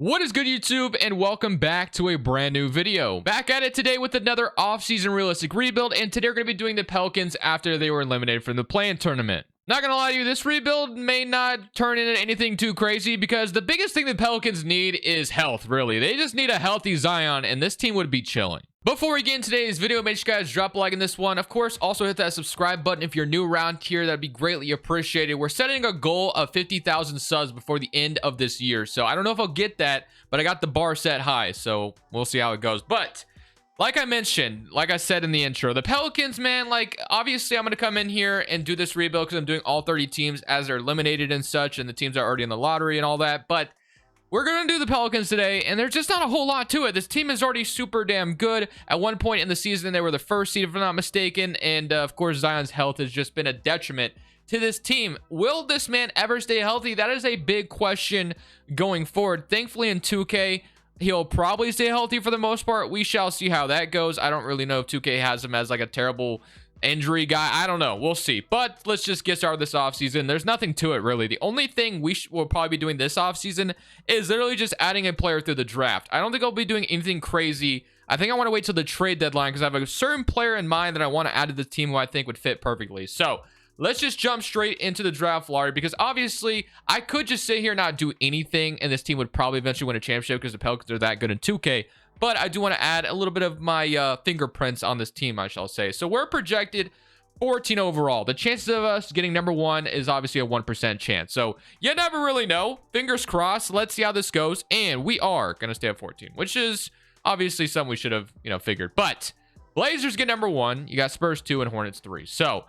What is good, YouTube, and welcome back to a brand new video. Back at it today with another off-season realistic rebuild, and today we're going to be doing the Pelicans after they were eliminated from the play-in tournament. Not gonna lie to you, this rebuild may not turn into anything too crazy because the biggest thing the Pelicans need is health, really. They just need a healthy Zion, and this team would be chilling. Before we get into today's video, make sure you guys drop a like on this one. Of course, also hit that subscribe button if you're new around here. That'd be greatly appreciated. We're setting a goal of 50,000 subs before the end of this year. So I don't know if I'll get that, but I got the bar set high. So we'll see how it goes. But like I mentioned, like I said in the intro, the Pelicans, man, like obviously I'm going to come in here and do this rebuild because I'm doing all 30 teams as they're eliminated and such. And the teams are already in the lottery and all that. But we're going to do the Pelicans today, and there's just not a whole lot to it. This team is already super damn good. At one point in the season, they were the first seed, if I'm not mistaken. And, of course, Zion's health has just been a detriment to this team. Will this man ever stay healthy? That is a big question going forward. Thankfully, in 2K, he'll probably stay healthy for the most part. We shall see how that goes. I don't really know if 2K has him as, like, a terrible injury guy. I don't know. We'll see. But let's just get started this offseason. There's nothing to it, really. The only thing we'll probably be doing this offseason is literally just adding a player through the draft. I don't think I'll be doing anything crazy. I think I want to wait till the trade deadline because I have a certain player in mind that I want to add to the team who I think would fit perfectly. So let's just jump straight into the draft lottery because obviously I could just sit here and not do anything and this team would probably eventually win a championship because the Pelicans are that good in 2K. But I do want to add a little bit of my fingerprints on this team, I shall say. So we're projected 14 overall. The chances of us getting number one is obviously a 1% chance. So you never really know. Fingers crossed. Let's see how this goes. And we are going to stay at 14, which is obviously something we should have, figured. But Blazers get number one. You got Spurs 2 and Hornets 3. So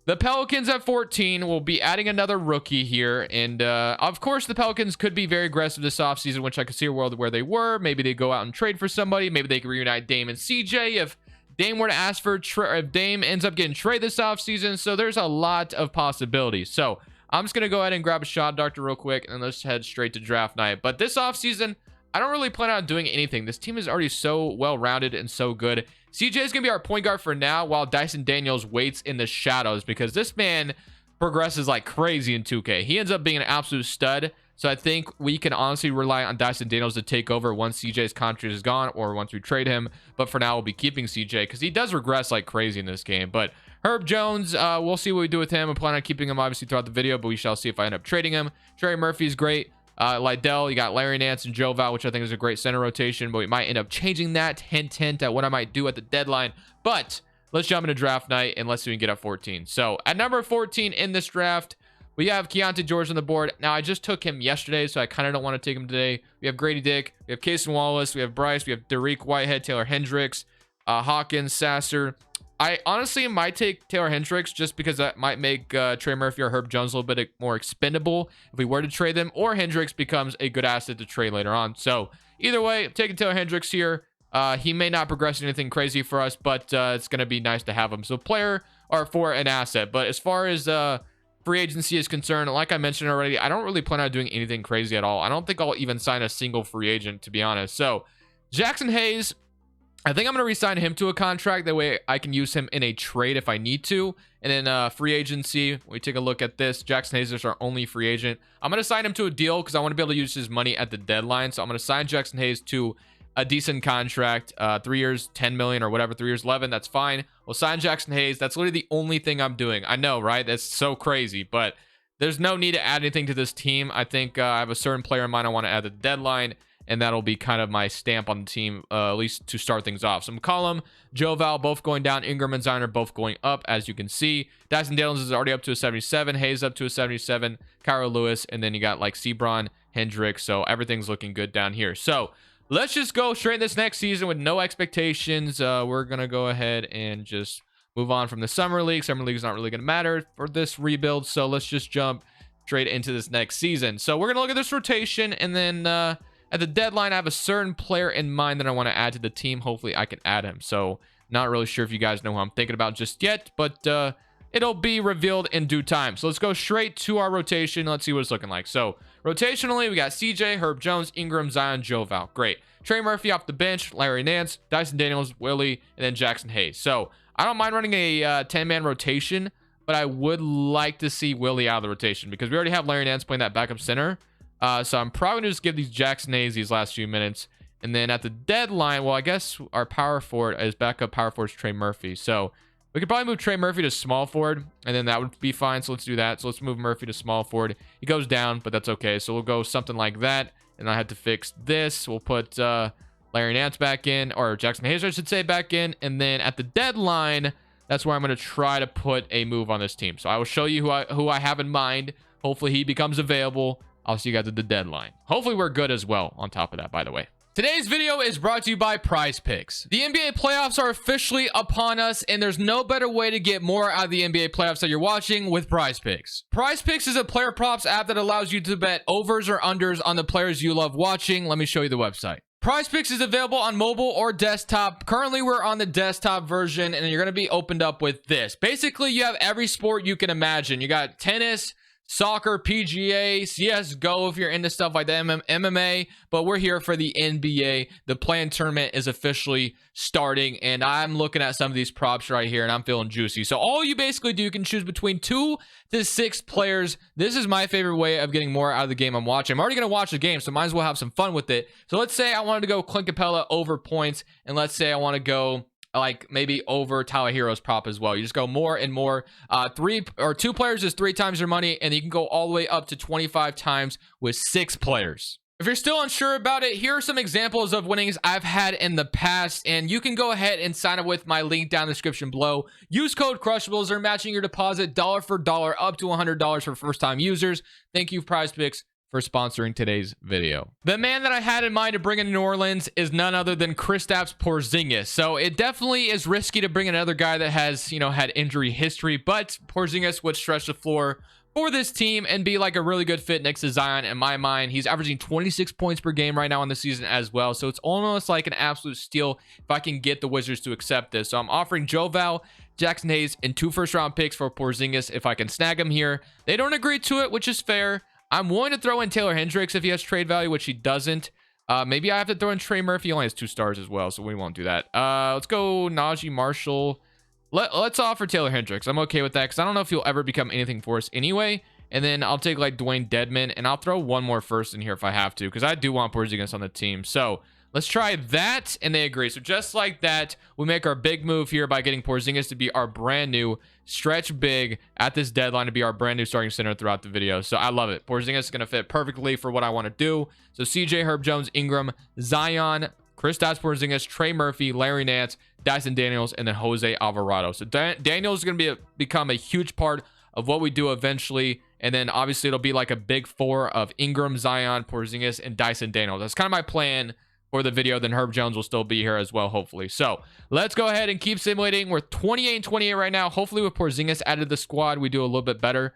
the Pelicans at 14 will be adding another rookie here. And, of course, the Pelicans could be very aggressive this offseason, which I could see a world where they were. Maybe they go out and trade for somebody. Maybe they can reunite Dame and CJ if Dame were to ask for if Dame ends up getting traded this offseason. So there's a lot of possibilities. So I'm just going to go ahead and grab a shot doctor real quick, and let's head straight to draft night. But this offseason, I don't really plan on doing anything. This team is already so well-rounded and so good. CJ is going to be our point guard for now while Dyson Daniels waits in the shadows because this man progresses like crazy in 2K. He ends up being an absolute stud. So I think we can honestly rely on Dyson Daniels to take over once CJ's contract is gone or once we trade him. But for now, we'll be keeping CJ because he does regress like crazy in this game. But Herb Jones, we'll see what we do with him. I plan on keeping him obviously throughout the video, but we shall see if I end up trading him. Trey Murphy's great. Lydell, you got Larry Nance and Joe Val, which I think is a great center rotation, but we might end up changing that. Hint at what I might do at the deadline. But let's jump into draft night and let's see if we can get up 14. So at number 14 in this draft, we have Keontae George on the board. Now, I just took him yesterday, so I kind of don't want to take him today. We have Grady Dick, we have Cason Wallace, we have Bryce, we have Derek Whitehead, Taylor Hendricks, Hawkins, Sasser. I honestly might take Taylor Hendricks just because that might make Trey Murphy or Herb Jones a little bit more expendable if we were to trade them, or Hendricks becomes a good asset to trade later on. So either way, I'm taking Taylor Hendricks here. He may not progress anything crazy for us, but it's going to be nice to have him. So player or for an asset. But as far as free agency is concerned, like I mentioned already, I don't really plan on doing anything crazy at all. I don't think I'll even sign a single free agent, to be honest. So Jackson Hayes, I think I'm going to re-sign him to a contract. That way I can use him in a trade if I need to. And then free agency, we take a look at this. Jackson Hayes is our only free agent. I'm going to sign him to a deal because I want to be able to use his money at the deadline. So I'm going to sign Jackson Hayes to a decent contract, 3 years, 10 million or whatever, 3 years, 11. That's fine. We'll sign Jackson Hayes. That's literally the only thing I'm doing. I know, right? That's so crazy, but there's no need to add anything to this team. I think I have a certain player in mind I want to add at the deadline, and that'll be kind of my stamp on the team, at least to start things off. So McCollum, Joe Val, both going down. Ingram and Zion are both going up, as you can see. Dyson Daniels is already up to a 77. Hayes up to a 77. Kyra Lewis, and then you got like Sebron, Hendricks. So everything's looking good down here. So let's just go straight in this next season with no expectations. We're going to go ahead and just move on from the Summer League. Summer League is not really going to matter for this rebuild. So let's just jump straight into this next season. So we're going to look at this rotation, and then at the deadline, I have a certain player in mind that I want to add to the team. Hopefully, I can add him. So not really sure if you guys know who I'm thinking about just yet, but it'll be revealed in due time. So let's go straight to our rotation. Let's see what it's looking like. So rotationally, we got CJ, Herb Jones, Ingram, Zion, Joe Val. Great. Trey Murphy off the bench, Larry Nance, Dyson Daniels, Willie, and then Jackson Hayes. So I don't mind running a 10-man rotation, but I would like to see Willie out of the rotation because we already have Larry Nance playing that backup center. So I'm probably gonna just give these Jackson Hayes these last few minutes. And then at the deadline, well, I guess our power forward is backup power forward is Trey Murphy. So we could probably move Trey Murphy to small forward, and then that would be fine. So let's do that. So let's move Murphy to small forward. He goes down, but that's okay. So we'll go something like that. And I had to fix this. We'll put Larry Nance back in, or Jackson Hayes, I should say, back in. And then at the deadline, that's where I'm going to try to put a move on this team. So I will show you who I have in mind. Hopefully he becomes available. I'll see you guys at the deadline. Hopefully we're good as well on top of that, by the way. Today's video is brought to you by Prize Picks. The NBA playoffs are officially upon us, and there's no better way to get more out of the NBA playoffs that you're watching with Prize Picks. Prize Picks is a player props app that allows you to bet overs or unders on the players you love watching. Let me show you the website. Prize Picks is available on mobile or desktop. Currently, we're on the desktop version, and you're going to be opened up with this. Basically, you have every sport you can imagine. You got tennis, soccer, PGA, CSGO if you're into stuff like that, MMA, but we're here for the NBA. The play-in tournament is officially starting, and I'm looking at some of these props right here, and I'm feeling juicy. So all you basically do, you can choose between 2 to 6 players. This is my favorite way of getting more out of the game I'm watching. I'm already going to watch the game, so might as well have some fun with it. So let's say I wanted to go Clint Capella over points, and let's say I want to go like maybe over Tyler Hero's prop as well. You just go more and more. 3 or 2 players is 3 times your money, and you can go all the way up to 25 times with 6 players. If you're still unsure about it, here are some examples of winnings I've had in the past, and you can go ahead and sign up with my link down in the description below. Use code Crushables. They're matching your deposit dollar for dollar up to $100 for first-time users. Thank you, Prize Picks, for sponsoring today's video. The man that I had in mind to bring in New Orleans is none other than Kristaps Porzingis. So it definitely is risky to bring another guy that has, you know, had injury history, but Porzingis would stretch the floor for this team and be like a really good fit next to Zion in my mind. He's averaging 26 points per game right now in the season as well. So it's almost like an absolute steal if I can get the Wizards to accept this. So I'm offering Joe Val, Jackson Hayes, and 2 first-round picks for Porzingis if I can snag him here. They don't agree to it, which is fair. I'm willing to throw in Taylor Hendricks if he has trade value, which he doesn't. Maybe I have to throw in Trey Murphy. He only has 2 stars as well, so we won't do that. Let's go Najee Marshall. Let's offer Taylor Hendricks. I'm okay with that because I don't know if he'll ever become anything for us anyway. And then I'll take like Dwayne Dedman, and I'll throw 1 more first in here if I have to because I do want Porzingis on the team. So let's try that, and they agree. So just like that, we make our big move here by getting Porzingis to be our brand new stretch big at this deadline, to be our brand new starting center throughout the video. So I love it. Porzingis is going to fit perfectly for what I want to do. So CJ, Herb Jones, Ingram, Zion, Kristaps Porzingis, Trey Murphy, Larry Nance, Dyson Daniels, and then Jose Alvarado. So Daniels is going to become a huge part of what we do eventually. And then obviously it'll be like a big 4 of Ingram, Zion, Porzingis, and Dyson Daniels. That's kind of my plan for the video. Then Herb Jones will still be here as well, hopefully. So let's go ahead and keep simulating. We're 28-28 right now. Hopefully with Porzingis added to the squad, we do a little bit better.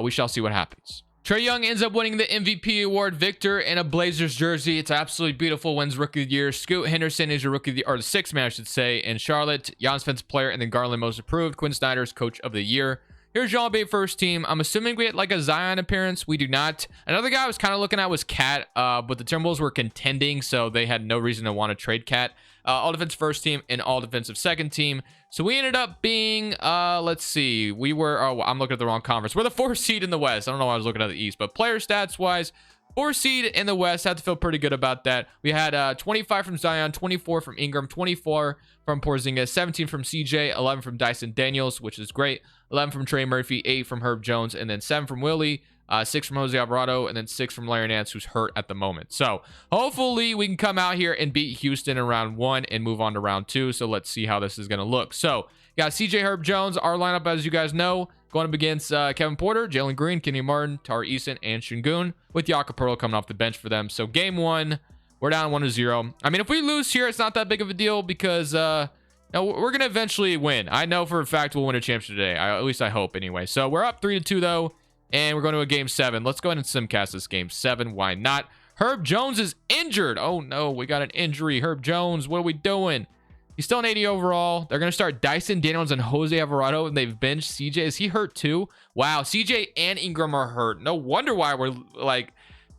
We shall see what happens. Trae Young ends up winning the MVP award. Victor in a Blazers jersey. It's absolutely beautiful. Wins Rookie of the Year. Scoot Henderson is your Rookie of the Year, or the 6th man, I should say. In Charlotte, Giannis Defensive Player, and then Garland Most Improved. Quinn Snyder's Coach of the Year. Here's John Bay first team. I'm assuming we get like a Zion appearance. We do not. Another guy I was kind of looking at was Cat, but the Timberwolves were contending, so they had no reason to want to trade Cat. All defensive first team and all defensive second team. So we ended up being, let's see, we were, oh, I'm looking at the wrong conference. We're the 4th seed in the West. I don't know why I was looking at the East, but player stats wise, 4th seed in the West. Have to feel pretty good about that. We had 25 from Zion, 24 from Ingram, 24 from Porzingis, 17 from CJ, 11 from Dyson Daniels, which is great, 11 from Trey Murphy, 8 from Herb Jones, and then 7 from Willie, 6 from Jose Alvarado, and then 6 from Larry Nance, who's hurt at the moment. So hopefully we can come out here and beat Houston in round 1 and move on to round 2. So let's see how this is going to look. So got CJ, Herb Jones, our lineup, as you guys know, going up against Kevin Porter, Jalen Green, Kenny Martin, Tari Eason, and Şengün, with Jakob Poeltl coming off the bench for them. So game 1, we're down 1-0. I mean, if we lose here, it's not that big of a deal because no, we're going to eventually win. I know for a fact we'll win a championship today. At least I hope anyway. So we're up 3-2 though, and we're going to a game 7. Let's go ahead and simcast this game 7. Why not? Herb Jones is injured. Oh no, we got an injury. Herb Jones, what are we doing? He's still an 80 overall. They're going to start Dyson Daniels and Jose Alvarado, and they've benched CJ. Is he hurt too? Wow, CJ and Ingram are hurt. No wonder why we're like,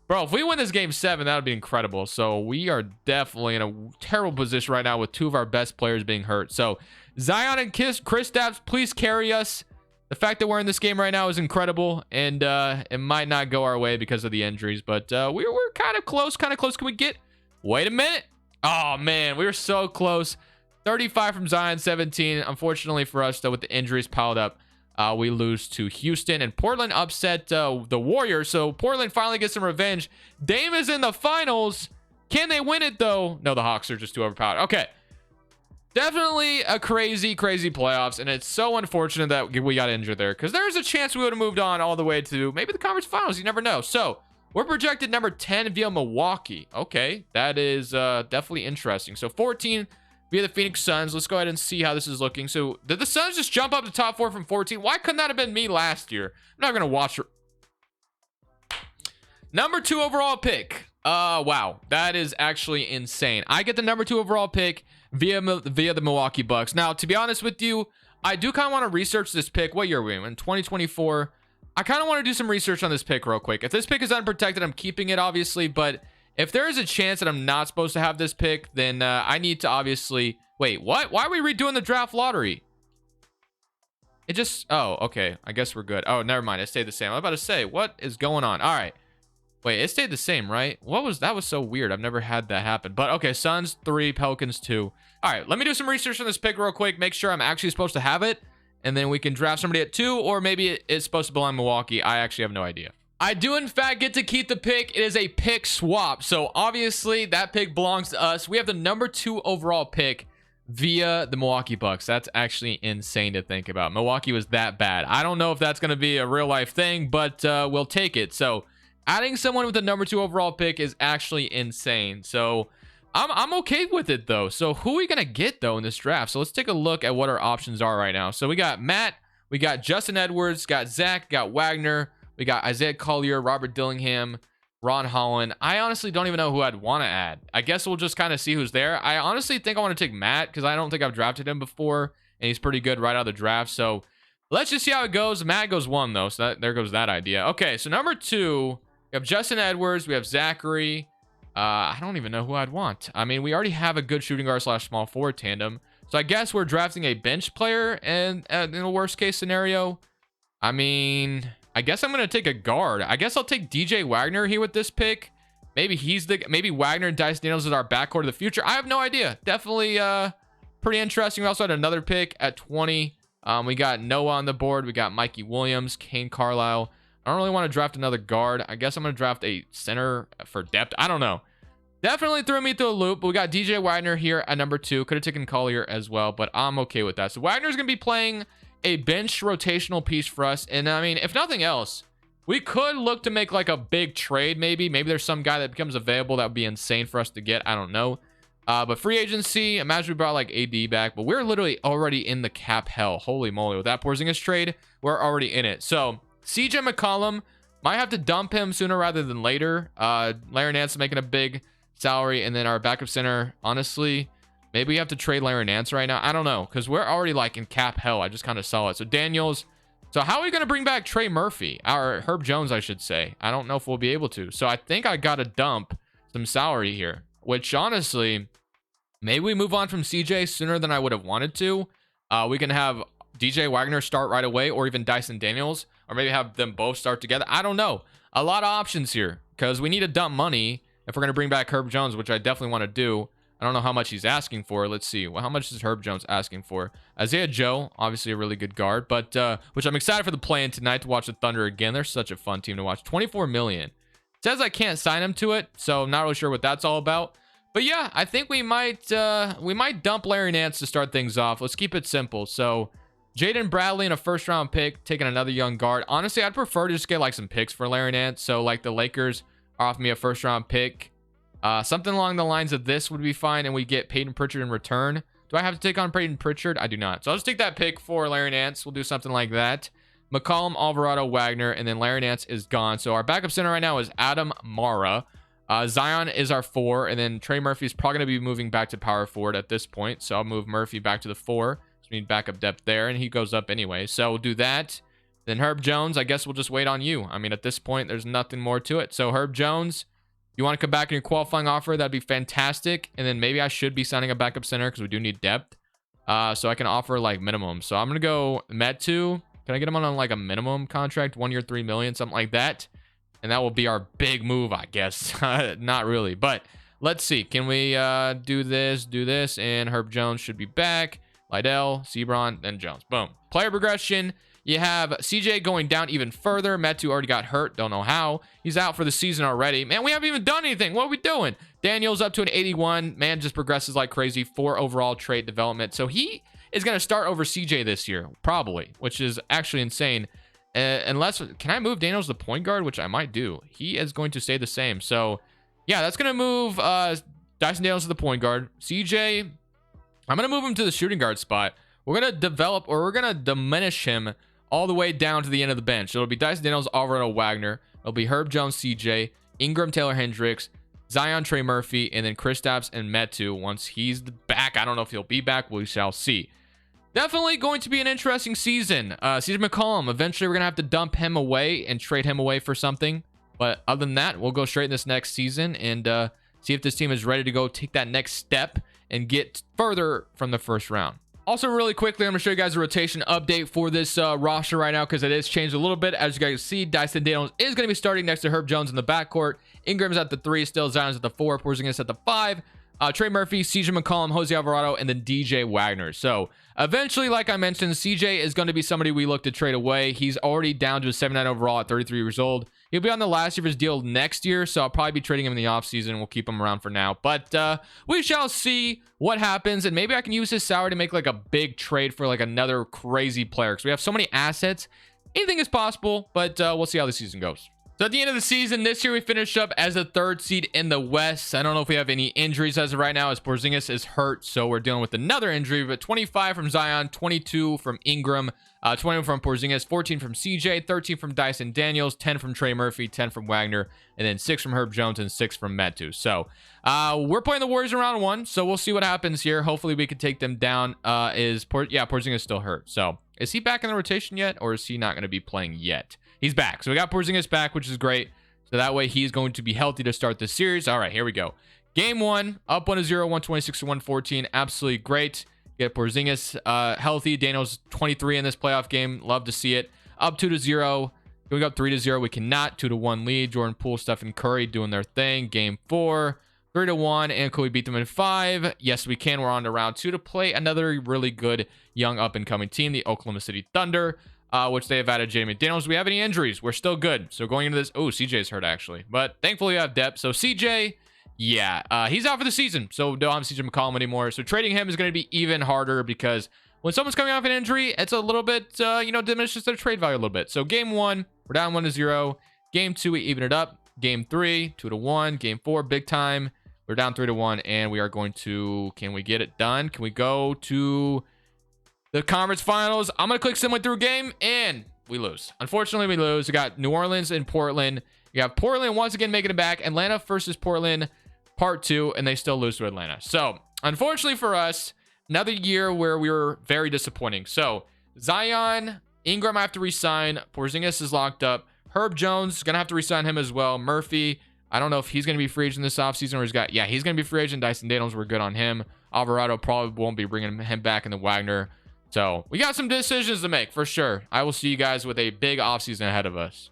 bro, if we win this game 7, that would be incredible. So we are definitely in a terrible position right now with 2 of our best players being hurt. So Zion and Kristaps, please carry us. The fact that we're in this game right now is incredible, and it might not go our way because of the injuries, but we're kind of close, Can we get... Wait a minute. Oh, man, we were so close. 35 from Zion, 17. Unfortunately for us, though, with the injuries piled up, we lose to Houston, and Portland upset the Warriors, so Portland finally gets some revenge. Dame is in the finals. Can they win it, though? No, the Hawks are just too overpowered. Okay. Definitely a crazy playoffs, and it's so unfortunate that we got injured there, because there's a chance we would have moved on all the way to maybe the conference finals. You never know. So we're projected number 10 via Milwaukee. Okay, that is definitely interesting. So 14 via the Phoenix Suns. Let's go ahead and see how this is looking. So did the Suns just jump up to top 4 from 14? Why couldn't that have been me last year? I'm not gonna watch her. Number 2 overall pick. Wow, that is actually insane. I get the number 2 overall pick via the Milwaukee Bucks. Now, to be honest with you, I do kind of want to research this pick. What year are we in? 2024. I kind of want to do some research on this pick real quick. If this pick is unprotected, I'm keeping it, obviously. But if there is a chance that I'm not supposed to have this pick, then I need to obviously... Wait, what? Why are we redoing the draft lottery? It just... Oh, okay. I guess we're good. Oh, never mind. It stayed the same. I was about to say, what is going on? All right. Wait, it stayed the same, right? That was so weird. I've never had that happen. But okay, Suns 3, Pelicans 2. All right, let me do some research on this pick real quick. Make sure I'm actually supposed to have it. And then we can draft somebody at 2, or maybe it's supposed to belong to Milwaukee. I actually have no idea. I do, in fact, get to keep the pick. It is a pick swap. So obviously, that pick belongs to us. We have the number 2 overall pick via the Milwaukee Bucks. That's actually insane to think about. Milwaukee was that bad. I don't know if that's going to be a real life thing, but we'll take it. So adding someone with the number 2 overall pick is actually insane. So I'm okay with it, though. So who are we going to get, though, in this draft? So let's take a look at what our options are right now. So we got Matt, we got Justin Edwards, got Zach, got Wagner, we got Isaiah Collier, Robert Dillingham, Ron Holland. I honestly don't even know who I'd want to add. I guess we'll just kind of see who's there. I honestly think I want to take Matt because I don't think I've drafted him before, and he's pretty good right out of the draft. So let's just see how it goes. Matt goes 1, though, so there goes that idea. Okay, so number 2... We have Justin Edwards. We have Zachary. I don't even know who I'd want. I mean, we already have a good shooting guard / small forward tandem. So I guess we're drafting a bench player and in the worst case scenario. I mean, I guess I'm going to take a guard. I guess I'll take DJ Wagner here with this pick. Maybe maybe Wagner and Dyson Daniels is our backcourt of the future. I have no idea. Definitely pretty interesting. We also had another pick at 20. We got Noah on the board. We got Mikey Williams, Kane Carlisle. I don't really want to draft another guard. I guess I'm going to draft a center for depth. I don't know. Definitely threw me through a loop. But we got DJ Wagner here at number 2. Could have taken Collier as well, but I'm okay with that. So Wagner's going to be playing a bench rotational piece for us. And I mean, if nothing else, we could look to make like a big trade maybe. Maybe there's some guy that becomes available that would be insane for us to get. I don't know. But free agency, imagine we brought like AD back. But we're literally already in the cap hell. Holy moly. With that Porzingis trade, we're already in it. So CJ McCollum, might have to dump him sooner rather than later. Larry Nance making a big salary, and then our backup center, honestly, maybe we have to trade Larry Nance right now. I don't know, because we're already like in cap hell. I just kind of saw it. So Daniels. So how are we going to bring back Trey Murphy? Or Herb Jones, I should say. I don't know if we'll be able to. So I think I got to dump some salary here, which honestly, maybe we move on from CJ sooner than I would have wanted to. We can have DJ Wagner start right away, or even Dyson Daniels, or maybe have them both start together. I don't know. A lot of options here, because we need to dump money if we're going to bring back Herb Jones, which I definitely want to do. I don't know how much he's asking for. Let's see. Well, how much is Herb Jones asking for? Isaiah Joe, obviously a really good guard, but which I'm excited for the play-in tonight to watch the Thunder again. They're such a fun team to watch. $24 million. It says I can't sign him to it, so I'm not really sure what that's all about. But yeah, I think we might dump Larry Nance to start things off. Let's keep it simple. So Jaden Bradley and a first-round pick, taking another young guard. Honestly, I'd prefer to just get like some picks for Larry Nance. So like the Lakers offer me a first-round pick. Something along the lines of this would be fine, and we get Peyton Pritchard in return. Do I have to take on Peyton Pritchard? I do not. So I'll just take that pick for Larry Nance. We'll do something like that. McCollum, Alvarado, Wagner, and then Larry Nance is gone. So our backup center right now is Adam Mara. Zion is our 4, and then Trey Murphy is probably going to be moving back to power forward at this point. So I'll move Murphy back to the 4. So we need backup depth there, and he goes up anyway. So we'll do that. Then Herb Jones, I guess we'll just wait on you. I mean, at this point, there's nothing more to it. So Herb Jones, you want to come back in your qualifying offer, that'd be fantastic. And then maybe I should be signing a backup center because we do need depth. So I can offer like minimum. So I'm going to go Metu. Can I get him on like a minimum contract, 1 year, 3 million, something like that? And that will be our big move, I guess. Not really, but let's see. Can we do this, and Herb Jones should be back. Lydell, Sebron, then Jones. Boom. Player progression. You have CJ going down even further. Metu already got hurt. Don't know how. He's out for the season already. Man, we haven't even done anything. What are we doing? Daniel's up to an 81. Man just progresses like crazy. 4 overall trait development. So he is going to start over CJ this year, probably, which is actually insane. Unless, can I move Daniels to point guard? Which I might do. He is going to stay the same. So, yeah, that's going to move Dyson Daniels to the point guard. CJ, I'm going to move him to the shooting guard spot. We're going to develop, or we're going to diminish him all the way down to the end of the bench. It'll be Dyson Daniels, Alvarado, Wagner. It'll be Herb Jones, CJ, Ingram, Taylor Hendricks, Zion, Trey Murphy, and then Kristaps and Metu. Once he's back, I don't know if he'll be back. We shall see. Definitely going to be an interesting season. CJ McCollum, eventually we're going to have to dump him away and trade him away for something. But other than that, we'll go straight in this next season and see if this team is ready to go take that next step and get further from the first round. Also, really quickly, I'm going to show you guys a rotation update for this roster right now because it has changed a little bit. As you guys see, Dyson Daniels is going to be starting next to Herb Jones in the backcourt. Ingram's at the 3, still Zion's at the 4, Porzingis at the 5. Trey Murphy, CJ McCollum, Jose Alvarado, and then DJ Wagner. So eventually, like I mentioned, CJ is going to be somebody we look to trade away. He's already down to a 79 overall at 33 years old. He'll be on the last year of his deal next year, so I'll probably be trading him in the offseason. We'll keep him around for now. But we shall see what happens, and maybe I can use his salary to make like a big trade for like another crazy player because we have so many assets. Anything is possible, but we'll see how the season goes. So at the end of the season, this year we finished up as a 3rd seed in the West. I don't know if we have any injuries as of right now as Porzingis is hurt, so we're dealing with another injury. But 25 from Zion, 22 from Ingram, 21 from Porzingis, 14 from CJ, 13 from Dyson Daniels, 10 from Trey Murphy, 10 from Wagner, and then 6 from Herb Jones and 6 from Metu. So we're playing the Warriors in round 1, so we'll see what happens here. Hopefully we can take them down. Porzingis still hurt. So is he back in the rotation yet, or is he not going to be playing yet? He's back. So we got Porzingis back, which is great. So that way he's going to be healthy to start this series. All right, here we go. Game 1, up 1-0, 126-114. Absolutely great. Get Porzingis healthy. Daniels 23 in this playoff game. Love to see it. Up 2-0. Going up 3-0. We cannot. 2-1 lead. Jordan Poole, Stephen Curry doing their thing. Game 4, 3-1. And could we beat them in 5? Yes, we can. We're on to round 2 to play another really good young up-and-coming team, the Oklahoma City Thunder. Which they have added Jamie Daniels. Do we have any injuries? We're still good. So going into this, oh, CJ's hurt actually, but thankfully we have depth. So CJ, yeah, he's out for the season. So don't have CJ McCollum anymore. So trading him is going to be even harder because when someone's coming off an injury, it's a little bit, diminishes their trade value a little bit. So game 1, we're down 1-0. Game 2, we even it up. Game 3, 2-1. Game 4, big time. We're down 3-1, and we are going to, can we get it done? Can we go to the conference finals? I'm going to click Sim through game, and we lose. Unfortunately, we lose. We got New Orleans and Portland. You have Portland once again making it back. Atlanta versus Portland, part 2, and they still lose to Atlanta. So, unfortunately for us, another year where we were very disappointing. So, Zion, Ingram I have to resign. Porzingis is locked up. Herb Jones, going to have to resign him as well. Murphy, I don't know if he's going to be free agent this offseason or he's got, yeah, he's going to be free agent. Dyson Daniels, we're good on him. Alvarado probably won't be bringing him back in the Wagner. So we got some decisions to make for sure. I will see you guys with a big offseason ahead of us.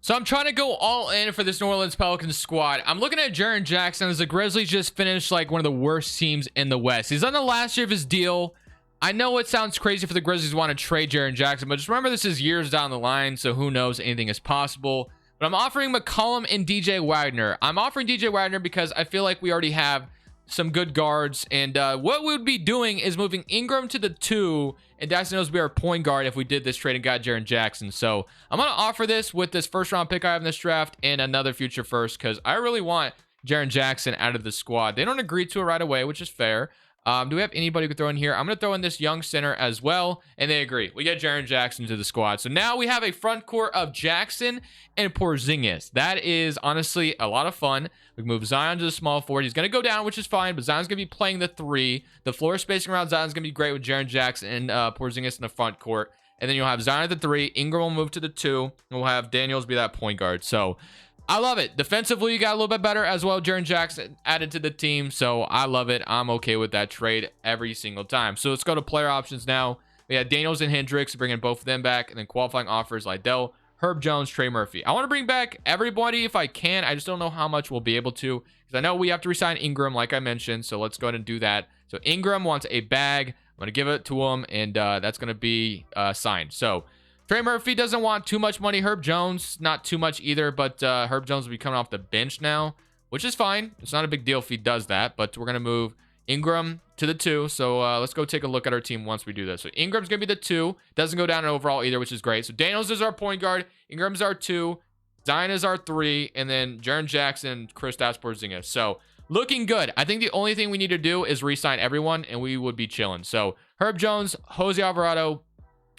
So I'm trying to go all in for this New Orleans Pelicans squad. I'm looking at Jaren Jackson as the Grizzlies just finished like one of the worst teams in the West. He's on the last year of his deal. I know it sounds crazy for the Grizzlies to want to trade Jaren Jackson, but just remember this is years down the line, so who knows, anything is possible. But I'm offering McCollum and DJ Wagner. I'm offering DJ Wagner because I feel like we already have some good guards, and what we would be doing is moving Ingram to the 2, and Dyson knows we are point guard if we did this trade and got Jaren Jackson. So I'm going to offer this with this first round pick I have in this draft and another future first because I really want Jaren Jackson out of the squad. They don't agree to it right away, which is fair. Do we have anybody we could throw in here? I'm going to throw in this young center as well, and they agree. We get Jaren Jackson to the squad. So now we have a front court of Jackson and Porzingis. That is honestly a lot of fun. We move Zion to the small forward. He's going to go down, which is fine, but Zion's going to be playing the 3. The floor spacing around Zion's going to be great with Jaren Jackson and Porzingis in the front court. And then you'll have Zion at the 3. Ingram will move to the 2. And we'll have Daniels be that point guard. So I love it. Defensively, you got a little bit better as well. Jaren Jackson added to the team. So I love it. I'm okay with that trade every single time. So let's go to player options now. We had Daniels and Hendricks, bringing both of them back, and then qualifying offers Lydell, Herb Jones, Trey Murphy. I want to bring back everybody if I can. I just don't know how much we'll be able to, because I know we have to resign Ingram, like I mentioned. So let's go ahead and do that. So Ingram wants a bag. I'm going to give it to him, and that's going to be signed. So Trey Murphy doesn't want too much money. Herb Jones, not too much either, but Herb Jones will be coming off the bench now, which is fine. It's not a big deal if he does that, but we're going to move Ingram to the 2. So let's go take a look at our team once we do this. So Ingram's going to be the 2. Doesn't go down in overall either, which is great. So Daniels is our point guard. Ingram's our 2. Zion is our 3. And then Jaren Jackson, Kristaps Porzingis. So looking good. I think the only thing we need to do is re-sign everyone, and we would be chilling. So Herb Jones, Jose Alvarado.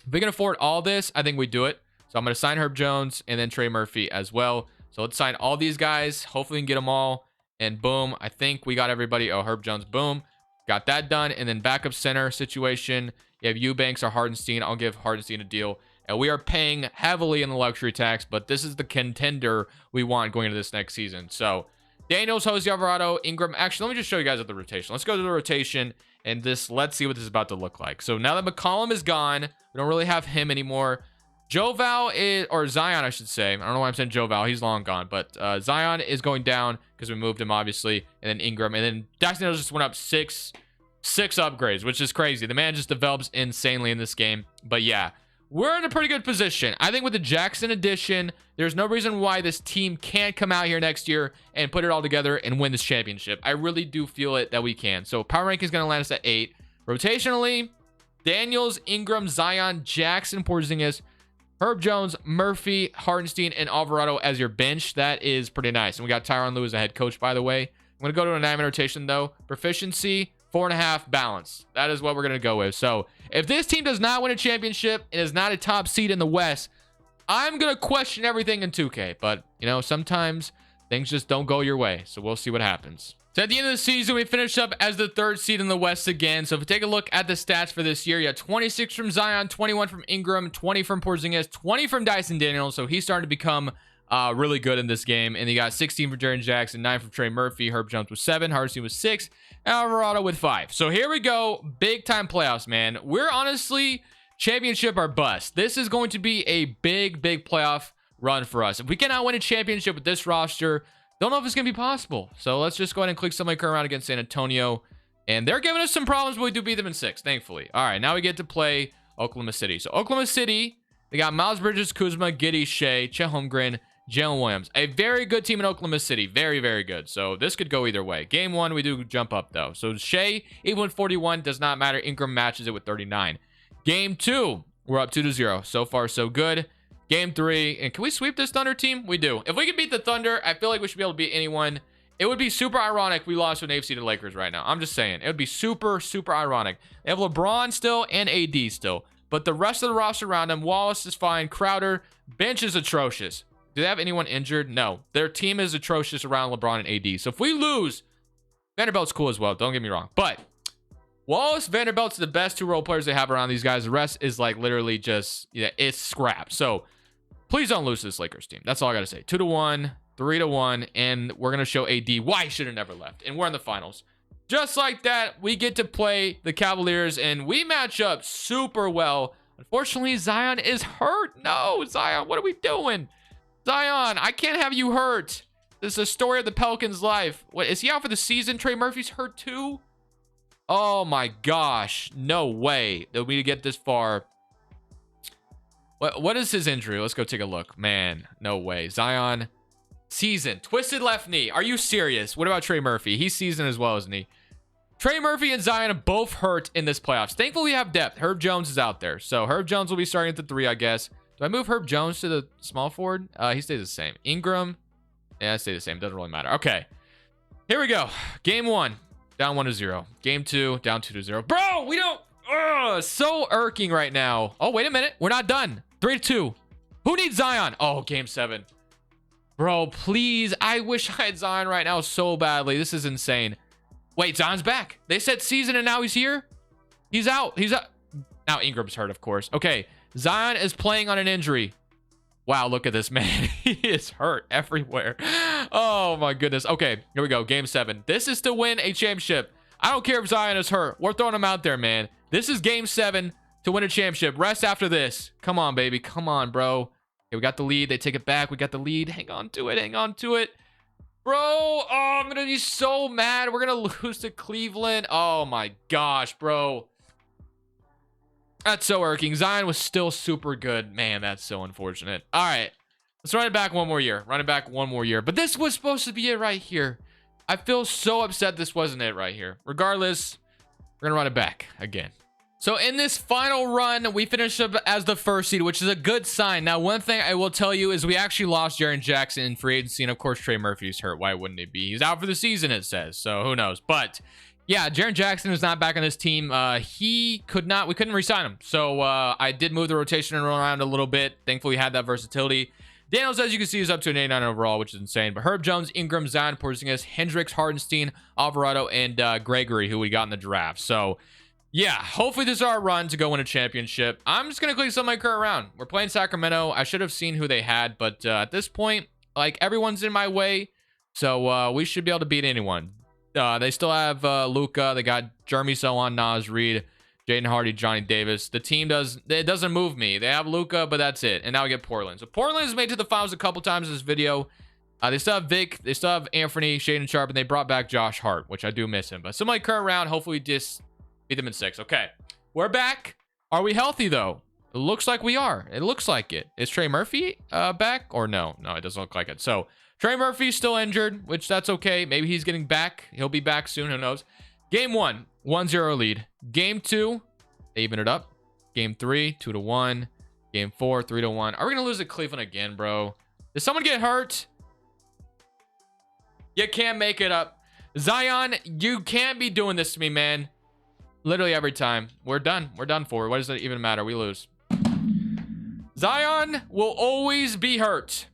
If we can afford all this, I think we do it. So I'm going to sign Herb Jones and then Trey Murphy as well. So let's sign all these guys. Hopefully we can get them all. And boom, I think we got everybody. Oh, Herb Jones, boom. Got that done. And then backup center situation. You have Eubanks or Hardenstein. I'll give Hardenstein a deal. And we are paying heavily in the luxury tax, but this is the contender we want going into this next season. So Daniels, Jose Alvarado, Ingram. Actually, let me just show you guys at the rotation. Let's go to the rotation and let's see what this is about to look like. So now that McCollum is gone, we don't really have him anymore. Joval is, or Zion, I should say. I don't know why I'm saying Joval. He's long gone, but Zion is going down because we moved him, obviously. And then Ingram. And then Jackson just went up six upgrades, which is crazy. The man just develops insanely in this game. But yeah, we're in a pretty good position. I think with the Jackson addition, there's no reason why this team can't come out here next year and put it all together and win this championship. I really do feel it that we can. So power ranking is going to land us at 8. Rotationally, Daniels, Ingram, Zion, Jackson, Porzingis, Herb Jones, Murphy, Hardenstein, and Alvarado as your bench. That is pretty nice. And we got Tyronn Lue as a head coach, by the way. I'm going to go to a 9-man rotation, though. Proficiency, 4.5, balance. That is what we're going to go with. So if this team does not win a championship and is not a top seed in the West, I'm going to question everything in 2K. But, you know, sometimes things just don't go your way. So we'll see what happens. So at the end of the season, we finished up as the 3rd seed in the West again. So if we take a look at the stats for this year, you had 26 from Zion, 21 from Ingram, 20 from Porzingis, 20 from Dyson Daniels. So he's starting to become really good in this game. And you got 16 from Jaren Jackson, 9 from Trey Murphy. Herb Jones was 7, Hardenstein was 6, and Alvarado with 5. So here we go. Big time playoffs, man. We're honestly championship or bust. This is going to be a big playoff run for us. If we cannot win a championship with this roster, don't know if it's going to be possible. So let's just go ahead and click somebody around against San Antonio. And they're giving us some problems, but we do beat them in 6, thankfully. All right, now we get to play Oklahoma City. So Oklahoma City, they got Miles Bridges, Kuzma, Giddey, Shea, Chet Holmgren, Jalen Williams. A very good team in Oklahoma City. Very, very good. So this could go either way. Game 1, we do jump up, though. So Shea, even with 41, does not matter. Ingram matches it with 39. Game 2, we're up 2-0. So far, so good. Game 3, and can we sweep this Thunder team? We do. If we can beat the Thunder, I feel like we should be able to beat anyone. It would be super ironic if we lost to an AFC to Lakers right now. I'm just saying. It would be super ironic. They have LeBron still and AD still. But the rest of the roster around them, Wallace is fine. Crowder, bench is atrocious. Do they have anyone injured? No. Their team is atrocious around LeBron and AD. So if we lose, Vanderbilt's cool as well. Don't get me wrong. But Wallace, Vanderbilt's the best 2 role players they have around these guys. The rest is like literally just, yeah, it's scrap. So please don't lose to this Lakers team. That's all I got to say. 2-1, 3-1, and we're going to show AD why he should have never left. And we're in the finals. Just like that, we get to play the Cavaliers, and we match up super well. Unfortunately, Zion is hurt. No, Zion, what are we doing? Zion, I can't have you hurt. This is a story of the Pelicans' life. What, is he out for the season? Trey Murphy's hurt too? Oh my gosh. No way that we get this far. What is his injury? Let's go take a look. Man, no way. Zion, season. Twisted left knee. Are you serious? What about Trey Murphy? He's season as well, isn't he? Trey Murphy and Zion are both hurt in this playoffs. Thankfully, we have depth. Herb Jones is out there. So Herb Jones will be starting at the 3, I guess. Do I move Herb Jones to the small forward? He stays the same. Ingram. Yeah, stay the same. Doesn't really matter. Okay. Here we go. Game 1. Down 1-0. Game 2. Down 2-0. Bro, we don't. So irking right now. Oh, wait a minute. We're not done. 3-2. Who needs Zion? Oh, game 7. Bro, please. I wish I had Zion right now so badly. This is insane. Wait, Zion's back. They said season and now he's here? He's out. He's out. Now Ingram's hurt, of course. Okay. Zion is playing on an injury. Wow, look at this, man. He is hurt everywhere. Oh, my goodness. Okay, here we go. Game 7. This is to win a championship. I don't care if Zion is hurt. We're throwing him out there, man. This is game 7 to win a championship. Rest after this. Come on, baby. Come on, bro. Okay, we got the lead. They take it back. We got the lead. Hang on to it. Hang on to it. Bro, oh, I'm going to be so mad. We're going to lose to Cleveland. Oh, my gosh, bro. That's so irking. Zion was still super good. Man, that's so unfortunate. All right. Let's run it back one more year. Run it back one more year. But this was supposed to be it right here. I feel so upset this wasn't it right here. Regardless, we're going to run it back again. So in this final run, we finished up as the first seed, which is a good sign. Now, one thing I will tell you is we actually lost Jaren Jackson in free agency. And of course, Trey Murphy's hurt. Why wouldn't he be? He's out for the season, it says. So who knows? But yeah, Jaren Jackson is not back on this team. We couldn't re-sign him. So I did move the rotation around a little bit. Thankfully, we had that versatility. Daniels, as you can see, is up to an 89 overall, which is insane. But Herb Jones, Ingram, Zion, Porzingis, Hendricks, Hardenstein, Alvarado, and Gregory, who we got in the draft. So yeah, hopefully this is our run to go win a championship. I'm just going to quickly sum my career around. We're playing Sacramento. I should have seen who they had, but at this point, like, everyone's in my way. So we should be able to beat anyone. They still have Luka. They got Jeremy Sohan, Naz Reid, Jaden Hardy, Johnny Davis. The team doesn't move me. They have Luka, but that's it. And now we get Portland. So Portland has made it to the finals a couple times in this video. They still have Vic. They still have Anthony, Shaedon Sharpe, and they brought back Josh Hart, which I do miss him. But similar current round, hopefully we just beat them in 6. Okay, we're back. Are we healthy, though? It looks like we are. It looks like it. Is Trey Murphy back? Or no? No, it doesn't look like it. So Trey Murphy's still injured, which that's okay. Maybe he's getting back. He'll be back soon. Who knows? Game 1, 1-0 lead. Game 2, they even it up. Game 3, 2-1. Game 4, 3-1. Are we going to lose to Cleveland again, bro? Did someone get hurt? You can't make it up. Zion, you can't be doing this to me, man. Literally every time. We're done. We're done for. What does it even matter? We lose. Zion will always be hurt.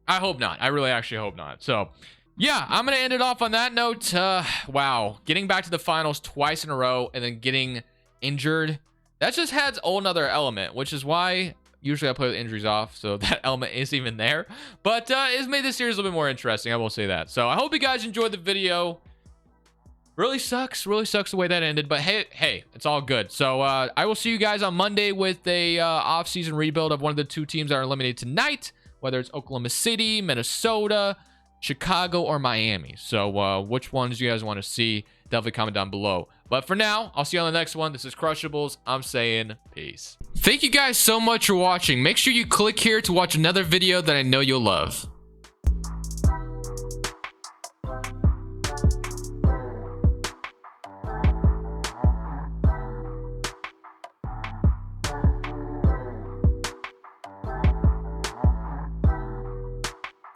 I hope not. I really actually hope not. So, yeah, I'm going to end it off on that note. Wow. Getting back to the finals twice in a row and then getting injured. That just adds a whole nother element, which is why usually I play with injuries off. So that element isn't even there. But it's made this series a little bit more interesting. I will say that. So I hope you guys enjoyed the video. Really sucks the way that ended, but hey, it's all good. So I will see you guys on Monday with a off-season rebuild of one of the 2 teams that are eliminated tonight, whether it's Oklahoma City, Minnesota, Chicago, or Miami. So which ones you guys want to see, definitely comment down below. But for now, I'll see you on the next one. This is Crushables. I'm saying peace. Thank you guys so much for watching. Make sure you click here to watch another video that I know you'll love.